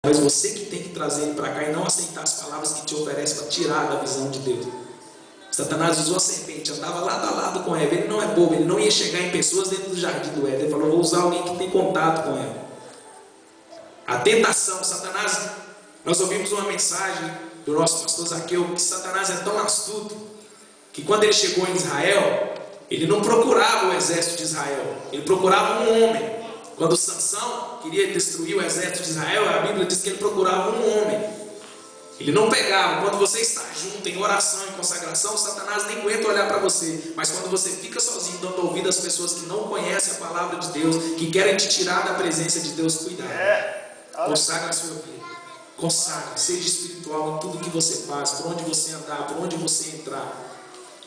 Mas você que tem que trazer ele para cá e não aceitar as palavras que te oferece para tirar da visão de Deus. Satanás usou a serpente, andava lado a lado com Eva. Ele não é bobo, ele não ia chegar em pessoas dentro do jardim do Éden. Ele falou: vou usar alguém que tem contato com ela. A tentação, Satanás, nós ouvimos uma mensagem do nosso pastor Zaqueu, que Satanás é tão astuto, que quando ele chegou em Israel, ele não procurava o exército de Israel, ele procurava um homem. Quando Sansão queria destruir o exército de Israel, a Bíblia diz que ele procurava um homem. Ele não pegava. Quando você está junto em oração e consagração, Satanás nem aguenta olhar para você. Mas quando você fica sozinho, dando ouvido às pessoas que não conhecem a palavra de Deus, que querem te tirar da presença de Deus, cuidado. Consagra a sua vida. Consagra, seja espiritual em tudo que você faz, por onde você andar, por onde você entrar.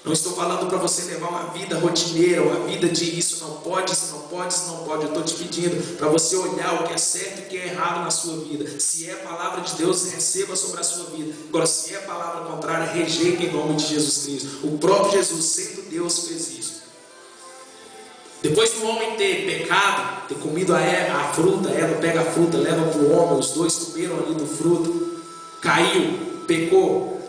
Não estou falando para você levar uma vida rotineira, uma vida de isso não pode, isso não pode, isso não pode. Eu estou te pedindo para você olhar o que é certo e o que é errado na sua vida. Se é a palavra de Deus, receba sobre a sua vida. Agora, se é a palavra contrária, rejeita em nome de Jesus Cristo. O próprio Jesus, sendo Deus, fez isso. Depois do homem ter pecado, ter comido a fruta, Eva pega a fruta, leva para o homem, os dois comeram ali do fruto, caiu, pecou.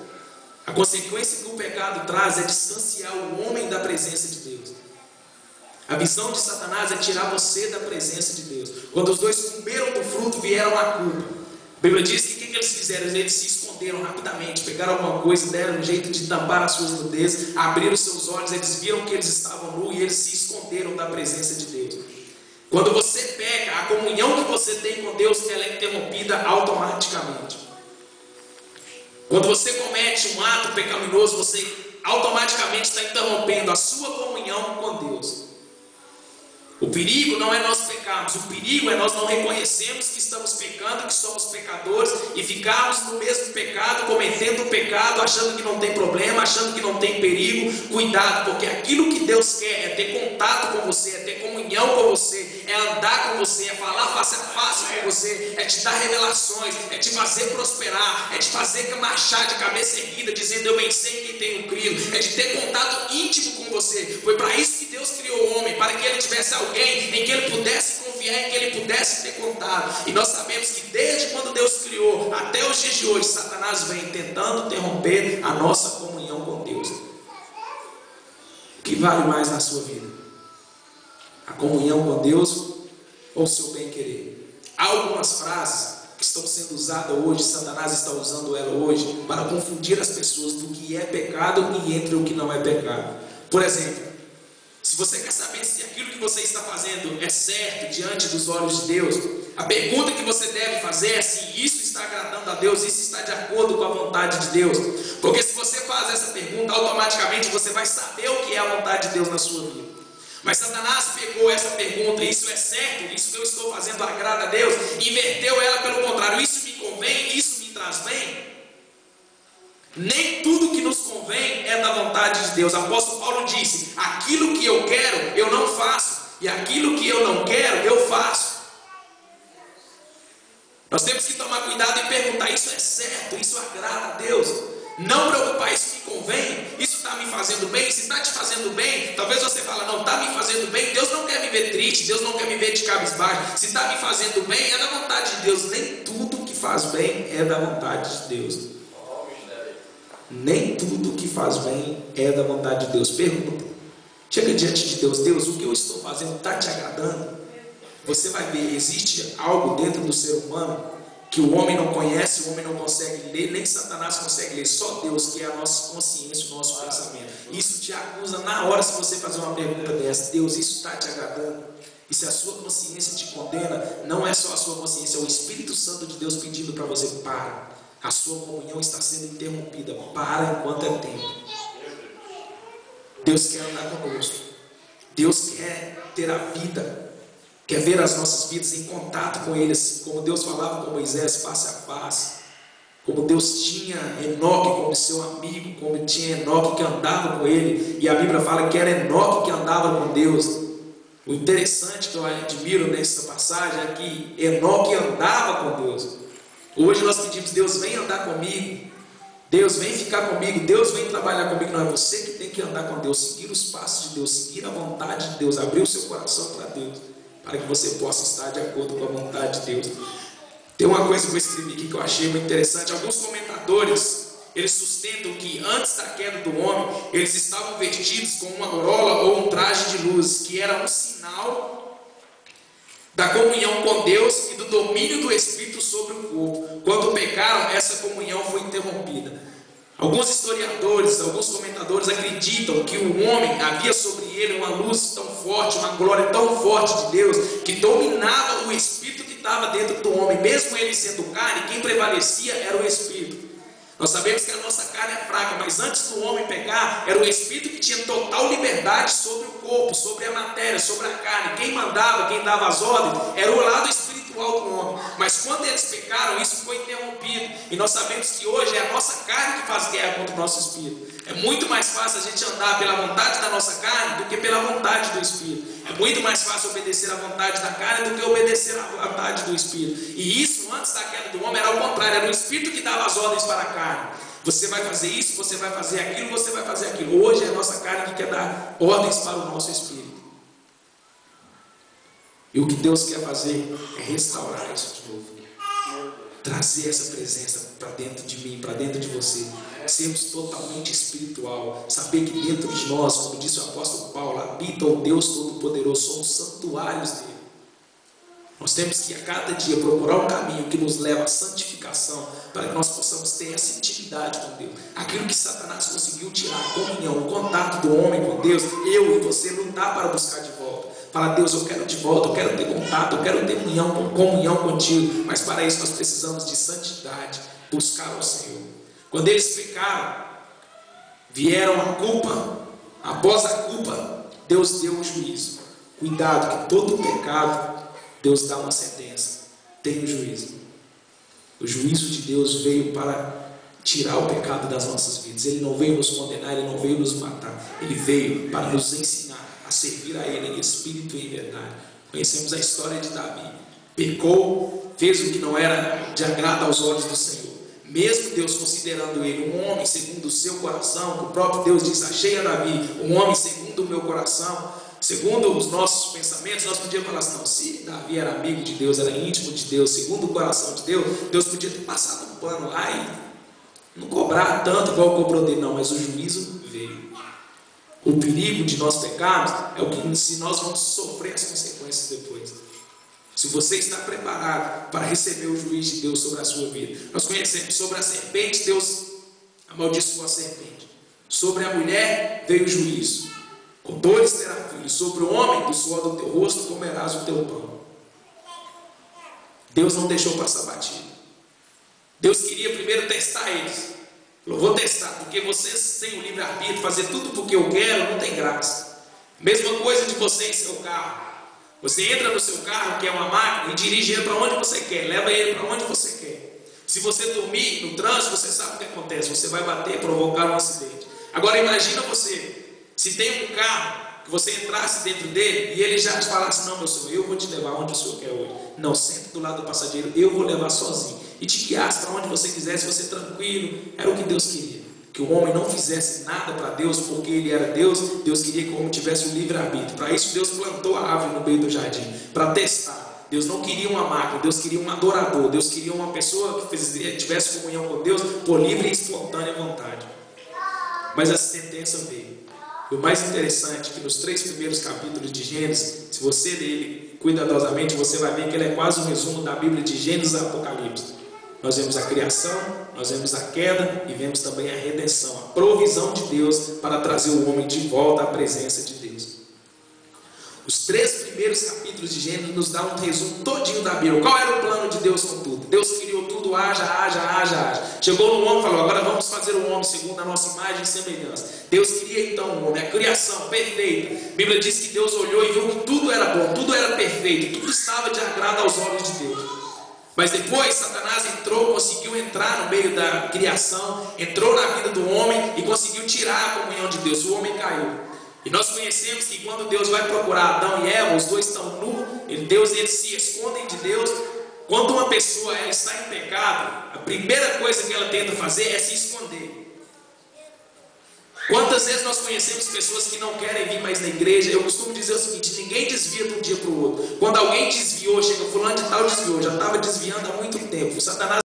A consequência que o pecado traz é distanciar o homem da presença de Deus. A visão de Satanás é tirar você da presença de Deus. Quando os dois comeram do fruto, vieram a culpa. A Bíblia diz que o que eles fizeram? Eles se esconderam rapidamente, pegaram alguma coisa, deram um jeito de tampar as suas nudez, abriram seus olhos, eles viram que eles estavam nus e eles se esconderam da presença de Deus. Quando você peca, a comunhão que você tem com Deus, ela é interrompida automaticamente. Quando você comete um ato pecaminoso, você automaticamente está interrompendo a sua comunhão com Deus. O perigo não é nós pecarmos, o perigo é nós não reconhecermos que estamos pecando, que somos pecadores e ficarmos no mesmo pecado, cometendo o pecado, achando que não tem problema, achando que não tem perigo. Cuidado, porque aquilo que Deus quer é ter contato com você, é ter comunhão com você, é andar com você, é falar face a face com você, é te dar revelações, é te fazer prosperar, é te fazer marchar de cabeça erguida, dizendo eu bem sei quem tenho crido, é de ter contato íntimo com você. Foi para isso que Deus criou o homem, para que ele tivesse alguém em que ele pudesse confiar, em que ele pudesse ter contato. E nós sabemos que desde quando Deus criou até os dias de hoje, Satanás vem tentando interromper a nossa comunhão com Deus. O que vale mais na sua vida? A comunhão com Deus ou o seu bem-querer? Há algumas frases que estão sendo usadas hoje, Satanás está usando ela hoje, para confundir as pessoas do que é pecado e entre o que não é pecado. Por exemplo, se você quer saber se aquilo que você está fazendo é certo diante dos olhos de Deus, a pergunta que você deve fazer é se isso está agradando a Deus, isso está de acordo com a vontade de Deus. Porque se você faz essa pergunta, automaticamente você vai saber o que é a vontade de Deus na sua vida. Mas Satanás pegou essa pergunta, isso é certo, isso que eu estou fazendo agrada a Deus, e inverteu ela pelo contrário, isso me convém, isso me traz bem. Nem tudo que nos convém é da vontade de Deus. O apóstolo Paulo disse: aquilo que eu quero, eu não faço, e aquilo que eu não quero, eu faço. Nós temos que tomar cuidado e perguntar: isso é certo, isso agrada a Deus? Não preocupar, isso me convém, isso está me fazendo bem? Se está te fazendo bem, talvez você fale: não, está me fazendo bem, Deus não quer me ver triste, Deus não quer me ver de cabisbaixo. Se está me fazendo bem, é da vontade de Deus. Nem tudo que faz bem é da vontade de Deus. Nem tudo que faz bem é da vontade de Deus. Pergunta, chega diante de Deus: Deus, o que eu estou fazendo está te agradando? Você vai ver, existe algo dentro do ser humano que o homem não conhece, o homem não consegue ler, nem Satanás consegue ler, só Deus, que é a nossa consciência, o nosso pensamento. Isso te acusa na hora se você fazer uma pergunta dessa: Deus, isso está te agradando? E se a sua consciência te condena, não é só a sua consciência, é o Espírito Santo de Deus pedindo para você: para. A sua comunhão está sendo interrompida. Para enquanto é tempo. Deus quer andar conosco. Deus quer ter a vida. Quer ver as nossas vidas em contato com Ele. Como Deus falava com Moisés face a face. Como Deus tinha Enoque como seu amigo. Como tinha Enoque que andava com Ele. E a Bíblia fala que era Enoque que andava com Deus. O interessante que eu admiro nessa passagem é que Enoque andava com Deus. Hoje nós pedimos: Deus, vem andar comigo, Deus, vem ficar comigo, Deus, vem trabalhar comigo. Não, é você que tem que andar com Deus, seguir os passos de Deus, seguir a vontade de Deus, abrir o seu coração para Deus, para que você possa estar de acordo com a vontade de Deus. Tem uma coisa que eu escrevi aqui que eu achei muito interessante. Alguns comentadores, eles sustentam que antes da queda do homem, eles estavam vestidos com uma auréola ou um traje de luz, que era um sinal da comunhão com Deus e do domínio do Espírito sobre o corpo. Quando pecaram, essa comunhão foi interrompida. Alguns historiadores, alguns comentadores acreditam que o homem, havia sobre ele uma luz tão forte, uma glória tão forte de Deus, que dominava o Espírito que estava dentro do homem. Mesmo ele sendo carne, quem prevalecia era o Espírito. Nós sabemos que a nossa carne é fraca, mas antes do homem pecar, era o Espírito que tinha total liberdade sobre o corpo, sobre a matéria, sobre a carne. Quem mandava, quem dava as ordens, era o lado espiritual do homem. Mas quando eles pecaram, isso foi interrompido. E nós sabemos que hoje é a nossa carne que faz guerra contra o nosso Espírito. É muito mais fácil a gente andar pela vontade da nossa carne do que pela vontade do Espírito. É muito mais fácil obedecer à vontade da carne do que obedecer à vontade do Espírito. E isso, antes da queda do homem, era o contrário. Era o Espírito que dava as ordens para a carne. Você vai fazer isso, você vai fazer aquilo, você vai fazer aquilo. Hoje é a nossa carne que quer dar ordens para o nosso Espírito. E o que Deus quer fazer é restaurar isso de novo. Trazer essa presença para dentro de mim, para dentro de você. Sermos totalmente espiritual. Saber que dentro de nós, como disse o apóstolo Paulo, habita o Deus Todo-Poderoso. Somos santuários dele. Nós temos que a cada dia procurar um caminho que nos leva à santificação, para que nós possamos ter essa intimidade com Deus. Aquilo que Satanás conseguiu tirar, a comunhão, o contato do homem com Deus, eu e você lutar para buscar de volta. Fala, Deus, eu quero de volta, eu quero ter contato, eu quero ter comunhão contigo. Mas para isso nós precisamos de santidade, buscar o Senhor. Quando eles pecaram, vieram a culpa. Após a culpa, Deus deu o juízo. Cuidado, que todo pecado, Deus dá uma sentença. Tem um juízo. O juízo de Deus veio para tirar o pecado das nossas vidas. Ele não veio nos condenar, Ele não veio nos matar. Ele veio para nos ensinar a servir a Ele em espírito e em verdade. Conhecemos a história de Davi. Pecou, fez o que não era de agrado aos olhos do Senhor. Mesmo Deus considerando ele um homem segundo o seu coração, o próprio Deus diz: achei a Davi um homem segundo o meu coração. Segundo os nossos pensamentos, nós podíamos falar assim: não, se Davi era amigo de Deus, era íntimo de Deus, segundo o coração de Deus, Deus podia ter passado um pano lá e não cobrar tanto igual cobrou dele, não, mas o juízo veio. O perigo de nós pecarmos é o que se nós vamos sofrer as consequências depois. Se você está preparado para receber o juízo de Deus sobre a sua vida. Nós conhecemos sobre a serpente, Deus amaldiçoou a serpente. Sobre a mulher veio o juízo. Com dores terá filho. Sobre o homem, do suor do teu rosto comerás o teu pão. Deus não deixou passar batido. Deus queria primeiro testar eles. Falou: vou testar, porque vocês têm o livre-arbítrio, fazer tudo porque eu quero, não tem graça. Mesma coisa de você em seu carro. Você entra no seu carro, que é uma máquina, e dirige ele para onde você quer, leva ele para onde você quer. Se você dormir no trânsito, você sabe o que acontece, você vai bater, provocar um acidente. Agora imagina você, se tem um carro, que você entrasse dentro dele, e ele já te falasse: não, meu senhor, eu vou te levar onde o senhor quer hoje. Não, senta do lado do passageiro, eu vou levar sozinho. E te guiasse para onde você quisesse, você tranquilo. Era o que Deus queria. Que o homem não fizesse nada para Deus, porque ele era Deus. Deus queria que o homem tivesse o livre-arbítrio. Para isso Deus plantou a árvore no meio do jardim, para testar. Deus não queria uma máquina, Deus queria um adorador. Deus queria uma pessoa que tivesse comunhão com Deus por livre e espontânea vontade. Mas a sentença veio. E o mais interessante é que nos 3 primeiros capítulos de Gênesis, se você ler ele cuidadosamente, você vai ver que ele é quase um resumo da Bíblia de Gênesis a Apocalipse. Nós vemos a criação, nós vemos a queda e vemos também a redenção, a provisão de Deus para trazer o homem de volta à presença de Deus. Os 3 primeiros capítulos de Gênesis nos dão um resumo todinho da Bíblia. Qual era o plano de Deus com tudo? Deus criou tudo, haja. Chegou no homem e falou: agora vamos fazer o homem segundo a nossa imagem e semelhança. Deus cria então o homem, a criação perfeita. A Bíblia diz que Deus olhou e viu que tudo era bom, tudo era perfeito, tudo estava de agrado aos olhos de Deus. Mas depois Satanás conseguiu entrar no meio da criação, entrou na vida do homem e conseguiu tirar a comunhão de Deus. O homem caiu. E nós conhecemos que quando Deus vai procurar Adão e Eva, os dois estão nus, eles se escondem de Deus. Quando uma pessoa ela está em pecado, a primeira coisa que ela tenta fazer é se esconder. Quantas vezes nós conhecemos pessoas que não querem vir mais na igreja? Eu costumo dizer o seguinte: ninguém desvia de um dia para o outro. Quando alguém desviou, chega fulano de tal desviou, já estava desviando há muito tempo. O Satanás